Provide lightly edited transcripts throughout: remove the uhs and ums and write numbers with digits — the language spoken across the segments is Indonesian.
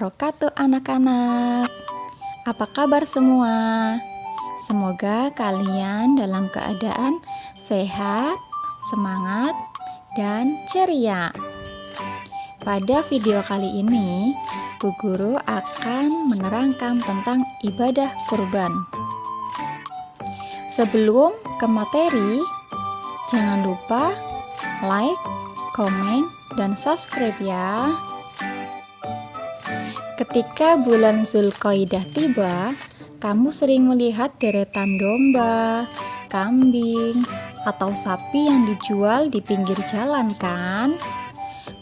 wabarakatuh anak-anak. Apa kabar semua? Semoga kalian dalam keadaan sehat, semangat, dan ceria. Pada video kali ini, Bu Guru akan menerangkan tentang ibadah kurban. Sebelum ke materi, jangan lupa like, komen, dan subscribe ya. Ketika bulan Zulqaidah tiba, kamu sering melihat deretan domba, kambing, atau sapi yang dijual di pinggir jalan kan?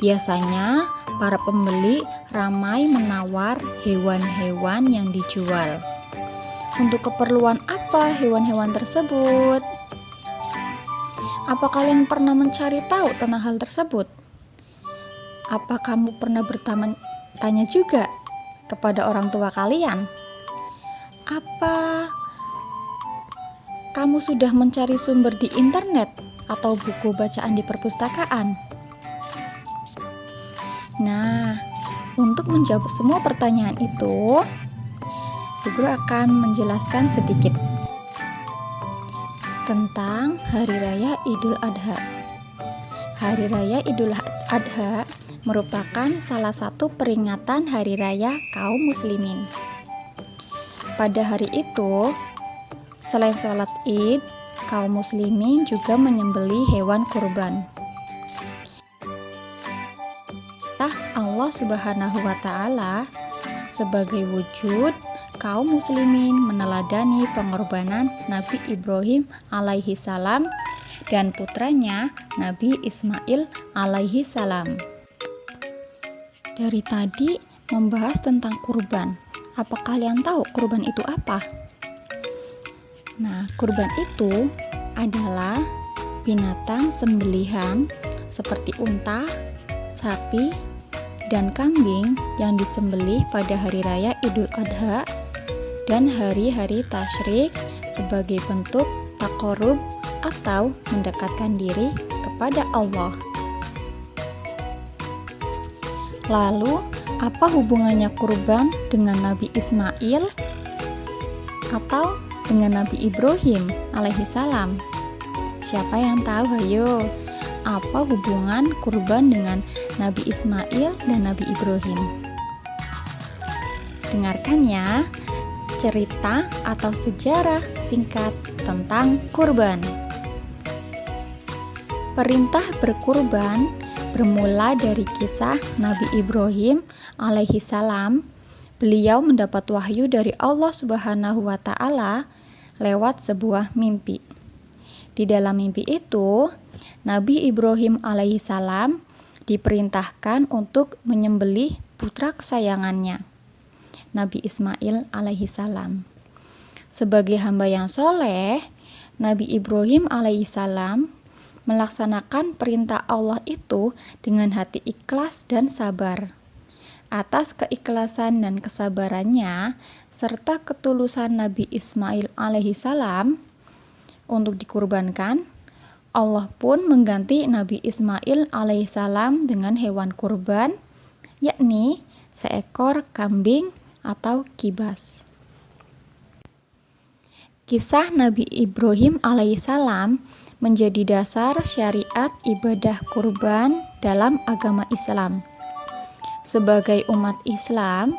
Biasanya para pembeli ramai menawar hewan-hewan yang dijual. Untuk keperluan apa hewan-hewan tersebut? Apa kalian pernah mencari tahu tentang hal tersebut? Apa kamu pernah bertanya juga kepada orang tua kalian? Apa kamu sudah mencari sumber di internet atau buku bacaan di perpustakaan? Nah, untuk menjawab semua pertanyaan itu, Bu Guru akan menjelaskan sedikit tentang Hari Raya Idul Adha. Hari Raya Idul Adha merupakan salah satu peringatan hari raya kaum muslimin. Pada hari itu, selain sholat Id, kaum muslimin juga menyembelih hewan kurban. Allah Subhanahu wa Ta'ala sebagai wujud kaum muslimin meneladani pengorbanan Nabi Ibrahim alaihi salam dan putranya Nabi Ismail alaihi salam. Dari tadi membahas tentang kurban. Apa kalian tahu kurban itu apa? Nah, kurban itu adalah binatang sembelihan seperti unta, sapi, dan kambing yang disembelih pada hari raya Idul Adha dan hari-hari tasyrik sebagai bentuk taqarrub atau mendekatkan diri kepada Allah. Lalu, apa hubungannya kurban dengan Nabi Ismail atau dengan Nabi Ibrahim alaihi salam? Siapa yang tahu? Hayo, apa hubungan kurban dengan Nabi Ismail dan Nabi Ibrahim? Dengarkan ya cerita atau sejarah singkat tentang kurban. Perintah berkurban bermula dari kisah Nabi Ibrahim alaihi salam. Beliau mendapat wahyu dari Allah Subhanahu wa Ta'ala lewat sebuah mimpi. Di dalam mimpi itu, Nabi Ibrahim alaihi salam diperintahkan untuk menyembelih putra kesayangannya, Nabi Ismail alaihi salam. Sebagai hamba yang soleh, Nabi Ibrahim alaihi salam melaksanakan perintah Allah itu dengan hati ikhlas dan sabar. Atas keikhlasan dan kesabarannya serta ketulusan Nabi Ismail alaihi salam untuk dikurbankan, Allah pun mengganti Nabi Ismail alaihi salam dengan hewan kurban, yakni seekor kambing atau kibas. Kisah Nabi Ibrahim alaihi salam menjadi dasar syariat ibadah kurban dalam agama Islam. Sebagai umat Islam,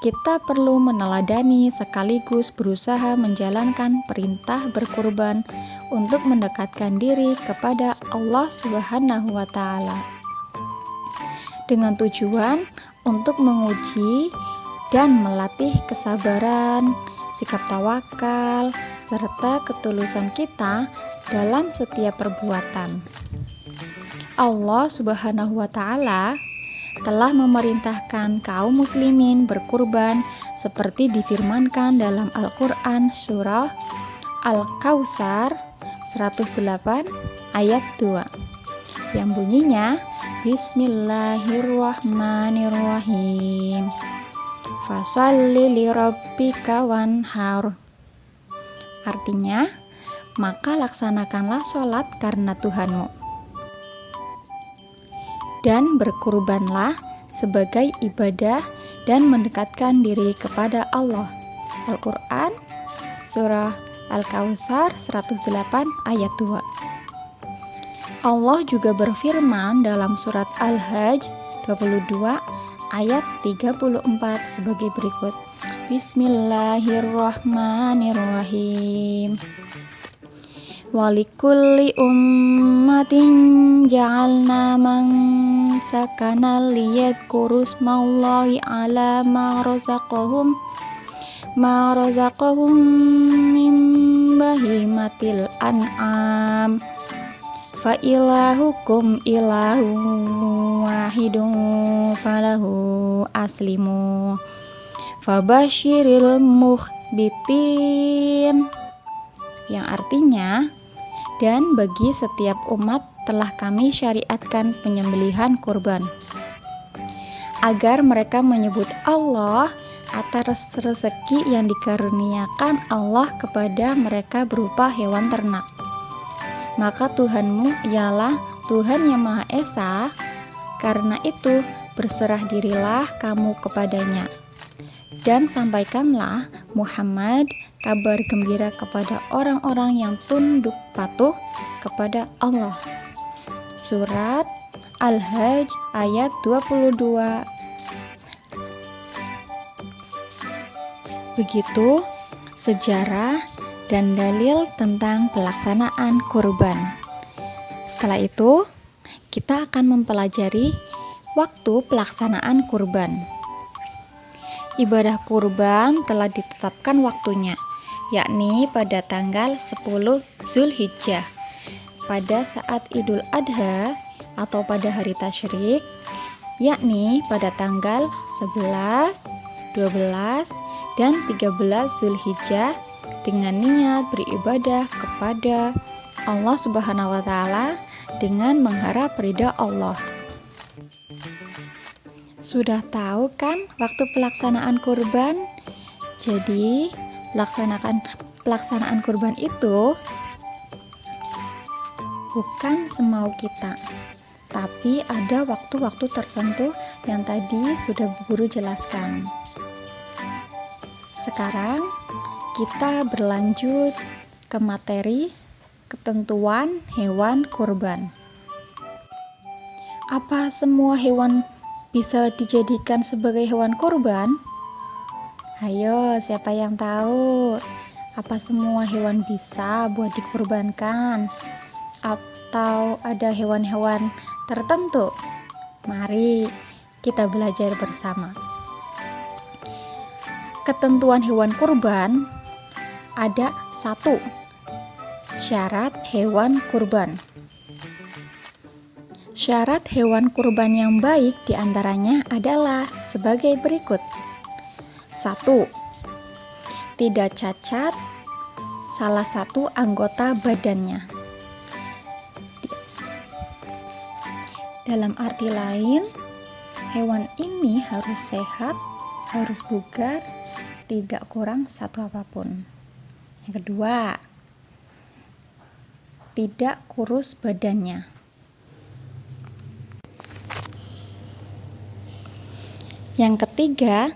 kita perlu meneladani sekaligus berusaha menjalankan perintah berkurban untuk mendekatkan diri kepada Allah Subhanahu wa Ta'ala. Dengan tujuan untuk menguji dan melatih kesabaran, sikap tawakal, serta ketulusan kita dalam setiap perbuatan. Allah Subhanahu wa Ta'ala telah memerintahkan kaum muslimin berkurban seperti difirmankan dalam Al-Quran surah Al-Kautsar 108 ayat 2 yang bunyinya Bismillahirrahmanirrahim Fasholli lirabbika wanhar. Artinya, maka laksanakanlah sholat karena Tuhanmu dan berkurbanlah sebagai ibadah dan mendekatkan diri kepada Allah. Al-Quran Surah Al-Kautsar 108 ayat 2. Allah juga berfirman dalam surat Al-Hajj 22 ayat 34 sebagai berikut. Bismillahirrahmanirrahim. Walikulli ummatin ja'alna mansakana liyadhkuru ismallahi ala ma razaqahum min bahimatil an'am fa ilahukum ilahun wahidun falahu aslimu fabashiril mukhbitin, yang artinya, dan bagi setiap umat telah kami syariatkan penyembelihan kurban agar mereka menyebut Allah atas rezeki yang dikaruniakan Allah kepada mereka berupa hewan ternak. Maka Tuhanmu ialah Tuhan yang Maha Esa, karena itu berserah dirilah kamu kepadanya. Dan sampaikanlah Muhammad kabar gembira kepada orang-orang yang tunduk patuh kepada Allah. Surat Al-Hajj ayat 22. Begitu sejarah dan dalil tentang pelaksanaan kurban. Setelah itu, kita akan mempelajari waktu pelaksanaan kurban. Ibadah kurban telah ditetapkan waktunya, yakni pada tanggal 10 Zulhijjah, pada saat Idul Adha atau pada hari tasyrik, yakni pada tanggal 11, 12, dan 13 Zulhijjah, dengan niat beribadah kepada Allah Subhanahu wa Ta'ala dengan mengharap ridha Allah. Sudah tahu kan waktu pelaksanaan kurban? Jadi, pelaksanaan kurban itu bukan semau kita, tapi ada waktu-waktu tertentu yang tadi sudah Guru jelaskan. Sekarang kita berlanjut ke materi ketentuan hewan kurban. Apa semua hewan bisa dijadikan sebagai hewan kurban? Ayo, siapa yang tahu? Apa semua hewan bisa buat dikurbankan? Atau ada hewan-hewan tertentu? Mari kita belajar bersama. Ketentuan hewan kurban ada 1. Syarat hewan kurban. Syarat hewan kurban yang baik diantaranya adalah sebagai berikut. 1. Tidak cacat salah satu anggota badannya. Dalam arti lain, hewan ini harus sehat, harus bugar, tidak kurang satu apapun. Yang kedua, tidak kurus badannya. Yang ketiga,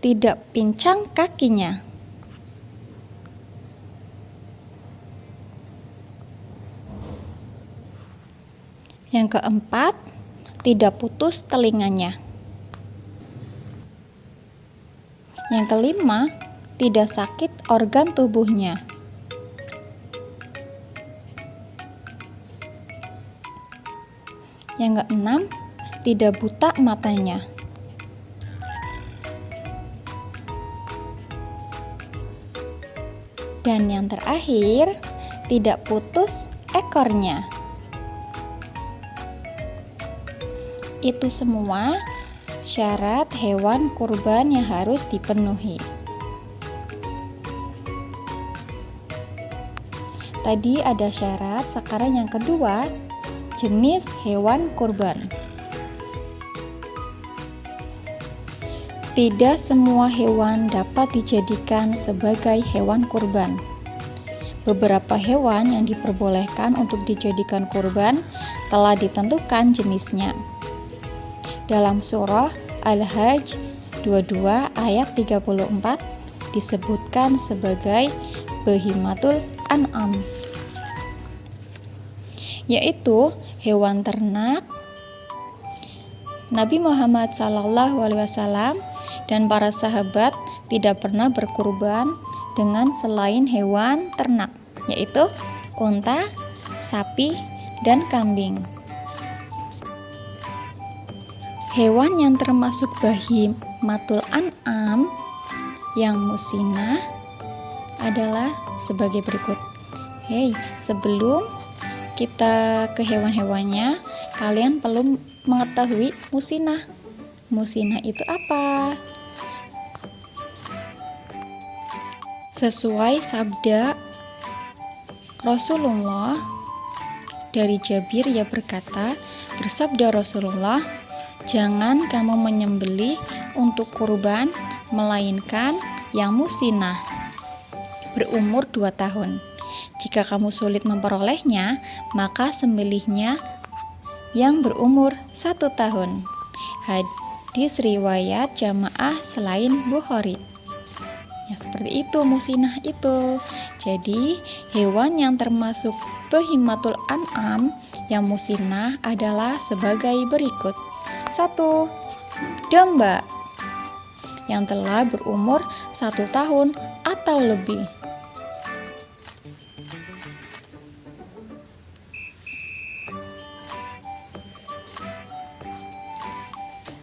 tidak pincang kakinya. Yang keempat, tidak putus telinganya. Yang kelima, tidak sakit organ tubuhnya. Yang keenam, tidak buta matanya. Dan yang terakhir, tidak putus ekornya. Itu semua syarat hewan kurban yang harus dipenuhi. Tadi ada syarat, sekarang yang kedua, jenis hewan kurban. Tidak semua hewan dapat dijadikan sebagai hewan kurban. Beberapa hewan yang diperbolehkan untuk dijadikan kurban telah ditentukan jenisnya. Dalam surah Al-Hajj 22 ayat 34 disebutkan sebagai bahimatul an'am, yaitu hewan ternak. Nabi Muhammad SAW dan para sahabat tidak pernah berkurban dengan selain hewan ternak, yaitu unta, sapi, dan kambing. Hewan yang termasuk bahimatul an'am yang musinah adalah sebagai berikut. Sebelum kita ke hewan-hewannya, kalian perlu mengetahui musinah. Musinah itu apa? Sesuai sabda Rasulullah dari Jabir, ia berkata, bersabda Rasulullah, jangan kamu menyembelih untuk kurban, melainkan yang musinah, berumur 2 tahun. Jika kamu sulit memperolehnya, maka sembelihnya yang berumur 1 tahun. Hadis riwayat jamaah selain Bukhari. Ya, seperti itu musinah itu. Jadi, hewan yang termasuk bahimatul an'am yang musinah adalah sebagai berikut. 1. Domba yang telah berumur 1 tahun atau lebih.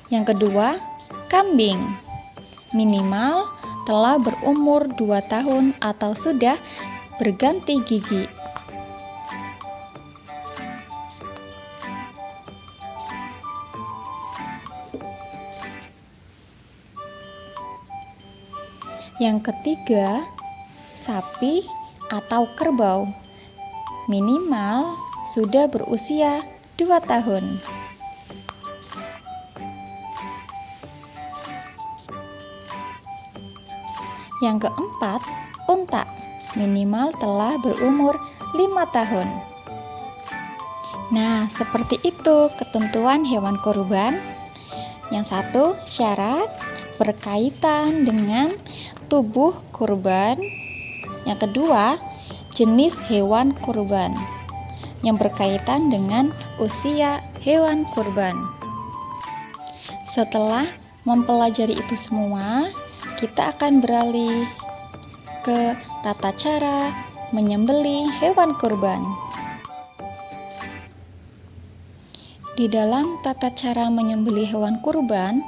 Yang kedua, kambing minimal telah berumur 2 tahun atau sudah berganti gigi. Yang ketiga, sapi atau kerbau minimal sudah berusia 2 tahun. Yang keempat, unta minimal telah berumur 5 tahun. Nah, seperti itu ketentuan hewan kurban. Yang satu, syarat berkaitan dengan tubuh kurban. Yang kedua, jenis hewan kurban yang berkaitan dengan usia hewan kurban. Setelah mempelajari itu semua, kita akan beralih ke tata cara menyembelih hewan kurban. Di dalam tata cara menyembelih hewan kurban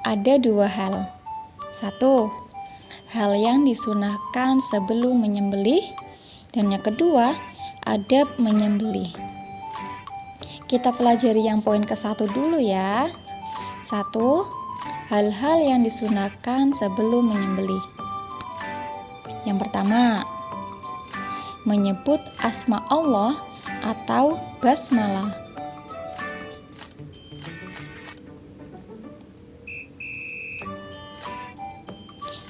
ada 2 hal. 1. Hal yang disunahkan sebelum menyembelih, dan yang kedua, adab menyembelih. Kita pelajari yang poin ke-1 dulu ya. 1. Hal-hal yang disunahkan sebelum menyembelih. Yang pertama, menyebut asma Allah atau basmalah.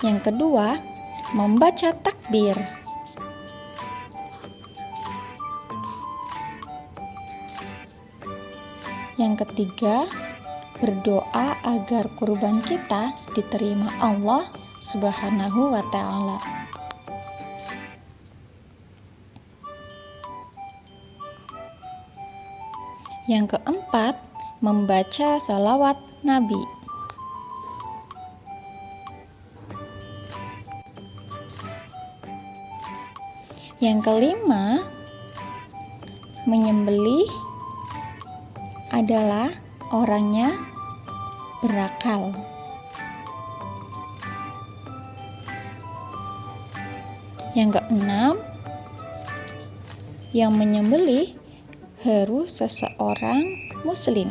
Yang kedua, membaca takbir. Yang ketiga, berdoa agar kurban kita diterima Allah Subhanahu wa ta'ala. Yang keempat, membaca salawat Nabi. Yang kelima, menyembelih adalah orangnya berakal. Yang keenam, yang menyembelih harus seseorang muslim.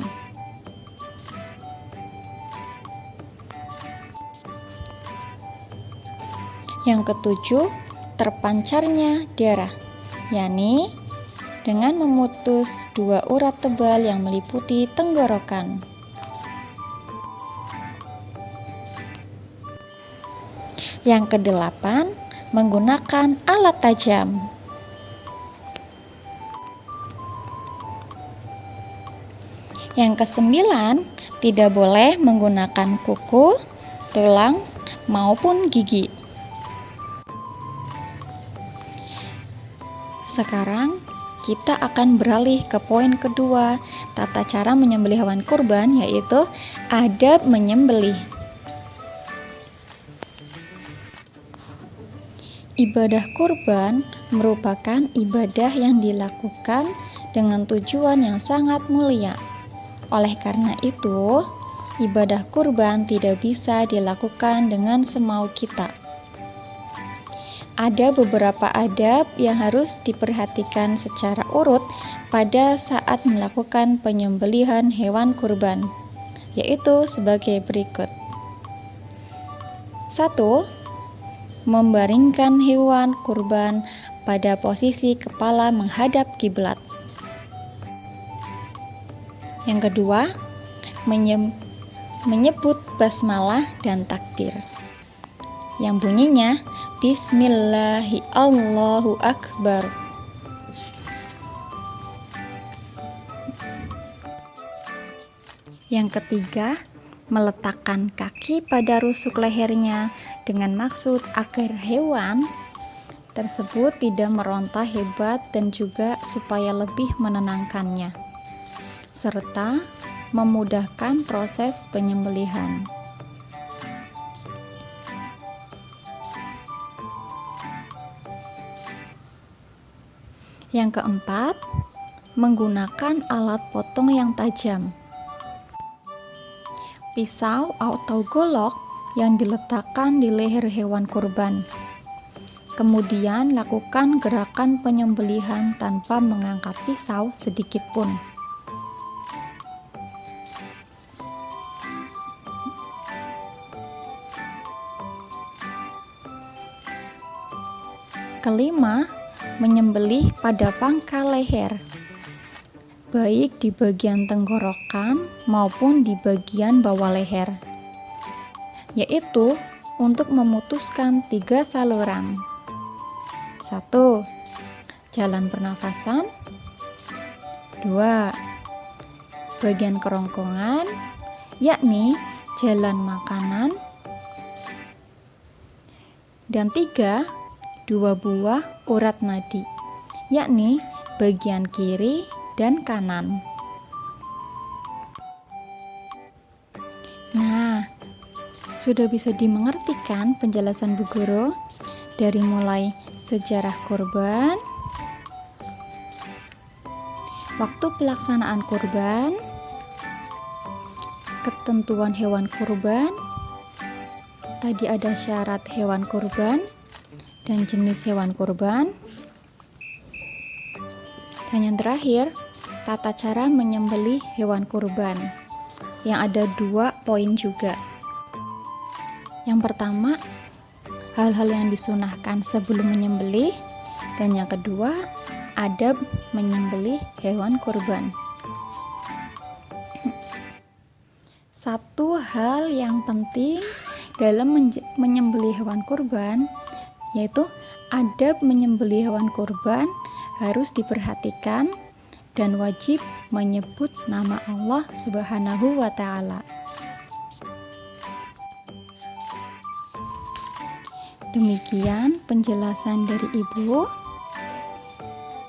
Yang ketujuh, terpancarnya darah, yakni dengan memutus 2 urat tebal yang meliputi tenggorokan. Yang kedelapan, menggunakan alat tajam. Yang kesembilan, Tidak boleh menggunakan kuku, tulang, maupun gigi. Sekarang kita akan beralih ke poin kedua, tata cara menyembelih hewan kurban, yaitu adab menyembelih. Ibadah kurban merupakan ibadah yang dilakukan dengan tujuan yang sangat mulia. Oleh karena itu, ibadah kurban tidak bisa dilakukan dengan semau kita. Ada beberapa adab yang harus diperhatikan secara urut pada saat melakukan penyembelihan hewan kurban, yaitu sebagai berikut. 1. Membaringkan hewan kurban pada posisi kepala menghadap kiblat. Yang kedua, menyebut basmalah dan takbir, yang bunyinya Bismillahi Allahu Akbar. Yang ketiga, meletakkan kaki pada rusuk lehernya dengan maksud agar hewan tersebut tidak meronta hebat dan juga supaya lebih menenangkannya, serta memudahkan proses penyembelihan. Yang keempat, menggunakan alat potong yang tajam. Pisau atau golok yang diletakkan di leher hewan kurban. Kemudian lakukan gerakan penyembelihan tanpa mengangkat pisau sedikit pun. Kelima, menyembelih pada pangkal leher, baik di bagian tenggorokan maupun di bagian bawah leher, yaitu untuk memutuskan 3 saluran. 1. Jalan pernafasan. 2. Bagian kerongkongan, yakni jalan makanan. Dan 3. 2 buah urat nadi, yakni bagian kiri dan kanan. Nah, sudah bisa dimengerti kan penjelasan Bu Guru dari mulai sejarah kurban, waktu pelaksanaan kurban, ketentuan hewan kurban, tadi ada syarat hewan kurban dan jenis hewan kurban, dan yang terakhir, tata cara menyembelih hewan kurban, yang ada 2 poin juga. Yang pertama, hal-hal yang disunahkan sebelum menyembelih, dan yang kedua, adab menyembelih hewan kurban. Satu hal yang penting dalam menyembelih hewan kurban, yaitu adab menyembelih hewan kurban harus diperhatikan dan wajib menyebut nama Allah Subhanahu wa Ta'ala. Demikian penjelasan dari Ibu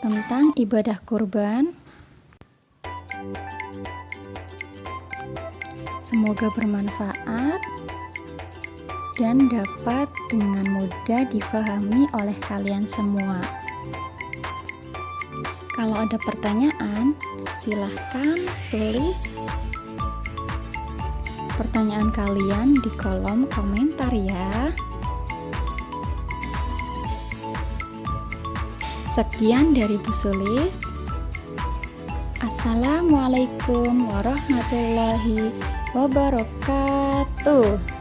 tentang ibadah kurban. Semoga bermanfaat dan dapat dengan mudah difahami oleh kalian semua. Kalau ada pertanyaan, silahkan tulis pertanyaan kalian di kolom komentar ya. Sekian dari Bu Sulis. Assalamualaikum warahmatullahi wabarakatuh.